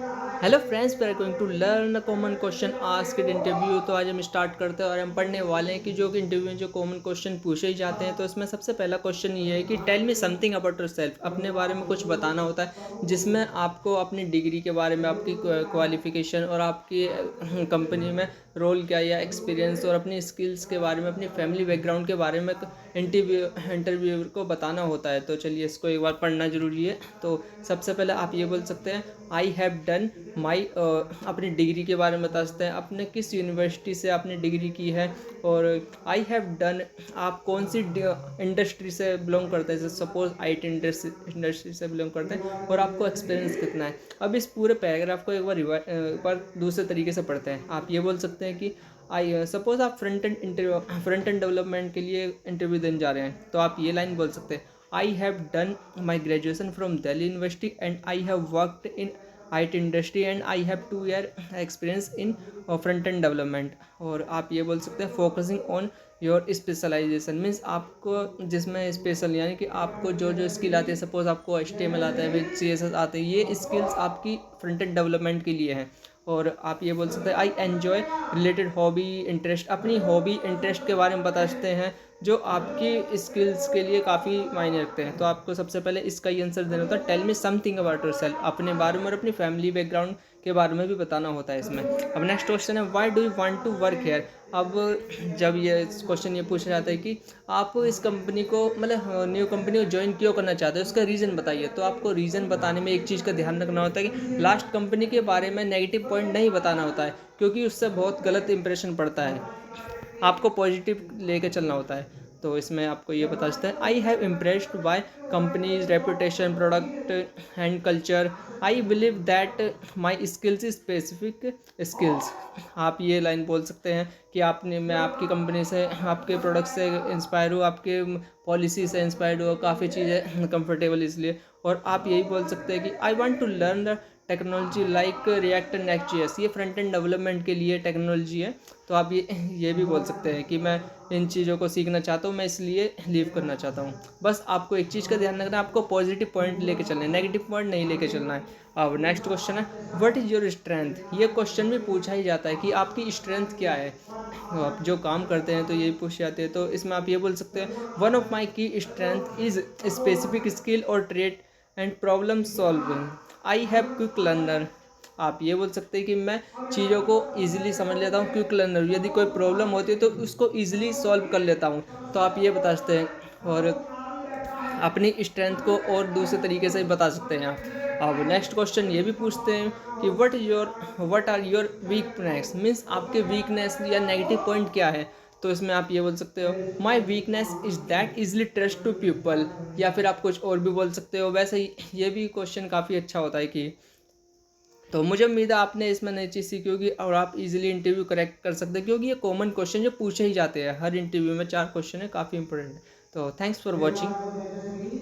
Hello friends, we are going to learn a common question asked interview. तो आज हम start करते हैं और हम पढ़ने वाले हैं कि जो कि इंटरव्यू में जो कॉमन क्वेश्चन पूछे ही जाते हैं। तो इसमें सबसे पहला क्वेश्चन ये है कि tell me something about yourself. अपने बारे में कुछ बताना होता है जिसमें आपको अपनी डिग्री के बारे में, आपकी क्वालिफिकेशन और आपकी कंपनी में रोल क्या या एक्सपीरियंस और अपनी स्किल्स के बारे में, अपनी फैमिली बैकग्राउंड के बारे में इंटरव्यूअर को बताना होता है। तो चलिए इसको एक बार पढ़ना ज़रूरी है। तो सबसे पहले आप ये बोल सकते हैं आई हैव डन माई, अपनी डिग्री के बारे में बता सकते हैं, अपने किस यूनिवर्सिटी से आपने डिग्री की है। और आई हैव डन, आप कौन सी इंडस्ट्री से बिलोंग करते हैं, जैसे सपोज IT इंडस्ट्री से बिलोंग करते हैं, और आपको एक्सपीरियंस कितना है। अब इस पूरे पैराग्राफ को एक बार दूसरे तरीके से पढ़ते हैं। आप ये बोल सकते हैं कि आई सपोज आप फ्रंट एंड डेवलपमेंट के लिए इंटरव्यू देने जा रहे हैं, तो आप ये लाइन बोल सकते हैं I have done my graduation from Delhi university and I have worked in IT industry and I have 2 year experience in front end development. और आप ये बोल सकते हैं focusing on your specialisation, means आपको जिसमें स्पेशल, यानी कि आपको जो जो स्किल आती है, सपोज आपको HTML आता है, विद CSS आते हैं, ये स्किल्स आपकी फ्रंट एंड डेवलपमेंट के लिए हैं। और आप ये बोल सकते हैं I enjoy related hobby interest, अपनी हॉबी इंटरेस्ट के बारे में बता सकते हैं जो आपकी स्किल्स के लिए काफ़ी मायने रखते हैं। तो आपको सबसे पहले इसका ही आंसर देना होता है tell me something about yourself. अपने बारे में और अपनी फैमिली बैकग्राउंड के बारे में भी बताना होता है इसमें। अब नेक्स्ट क्वेश्चन है why do you want to work here. अब जब ये क्वेश्चन ये पूछा जाता है कि आप इस कंपनी को, मतलब न्यू कंपनी को ज्वाइन क्यों करना चाहते हो, उसका रीज़न बताइए। तो आपको रीज़न बताने में एक चीज़ का ध्यान रखना होता है कि लास्ट कंपनी के बारे में नेगेटिव पॉइंट नहीं बताना होता है, क्योंकि उससे बहुत गलत इंप्रेशन पड़ता है। आपको पॉजिटिव लेके चलना होता है। तो इसमें आपको ये बता सकते हैं I have impressed by companies reputation product and culture, I believe that my skills specific skills. आप ये लाइन बोल सकते हैं कि मैं आपकी कंपनी से, आपके प्रोडक्ट से इंस्पायर हूँ, आपके पॉलिसी से इंस्पायर्ड हुआ, काफ़ी चीज़ें कंफर्टेबल इसलिए। और आप यही बोल सकते हैं कि I want to learn the technology like React and नेक्स्ट.js, ये फ्रंट एंड डेवलपमेंट के लिए टेक्नोलॉजी है। तो आप ये भी बोल सकते हैं कि मैं इन चीज़ों को सीखना चाहता हूँ, मैं इसलिए लीव करना चाहता हूँ। बस आपको एक चीज़ का ध्यान रखना है, आपको पॉजिटिव पॉइंट लेके चलना है, नेगेटिव पॉइंट नहीं लेके चलना है। अब नेक्स्ट क्वेश्चन है व्हाट इज़ योर स्ट्रेंथ। ये क्वेश्चन भी पूछा ही जाता है कि आपकी स्ट्रेंथ क्या है। तो आप जो काम करते हैं तो यही पूछ जाते हैं। तो इसमें आप ये बोल सकते हैं वन ऑफ माई की स्ट्रेंथ इज़ स्पेसिफिक स्किल और trade and problem solving, I have quick learner. आप ये बोल सकते हैं कि मैं चीज़ों को ईजिली समझ लेता हूँ, क्विक लर्नर, यदि कोई प्रॉब्लम होती है तो उसको ईजिली सॉल्व कर लेता हूँ। तो आप ये बता सकते हैं। और अपनी स्ट्रेंथ को और दूसरे तरीके से बता सकते हैं आप। अब नेक्स्ट क्वेश्चन ये भी पूछते हैं कि what are your weakness, means आपके वीकनेस या नेगेटिव पॉइंट क्या है। तो इसमें आप ये बोल सकते हो my weakness is that easily trust to people, या फिर आप कुछ और भी बोल सकते हो। वैसे ही ये भी क्वेश्चन काफ़ी अच्छा होता है कि, तो मुझे उम्मीद है आपने इसमें नई चीज़ सीखी होगी और आप इजीली इंटरव्यू करेक्ट कर सकते हैं, क्योंकि ये कॉमन क्वेश्चन जो पूछे ही जाते हैं हर इंटरव्यू में। 4 क्वेश्चन है, काफ़ी इंपॉर्टेंट है। तो थैंक्स फॉर वॉचिंग।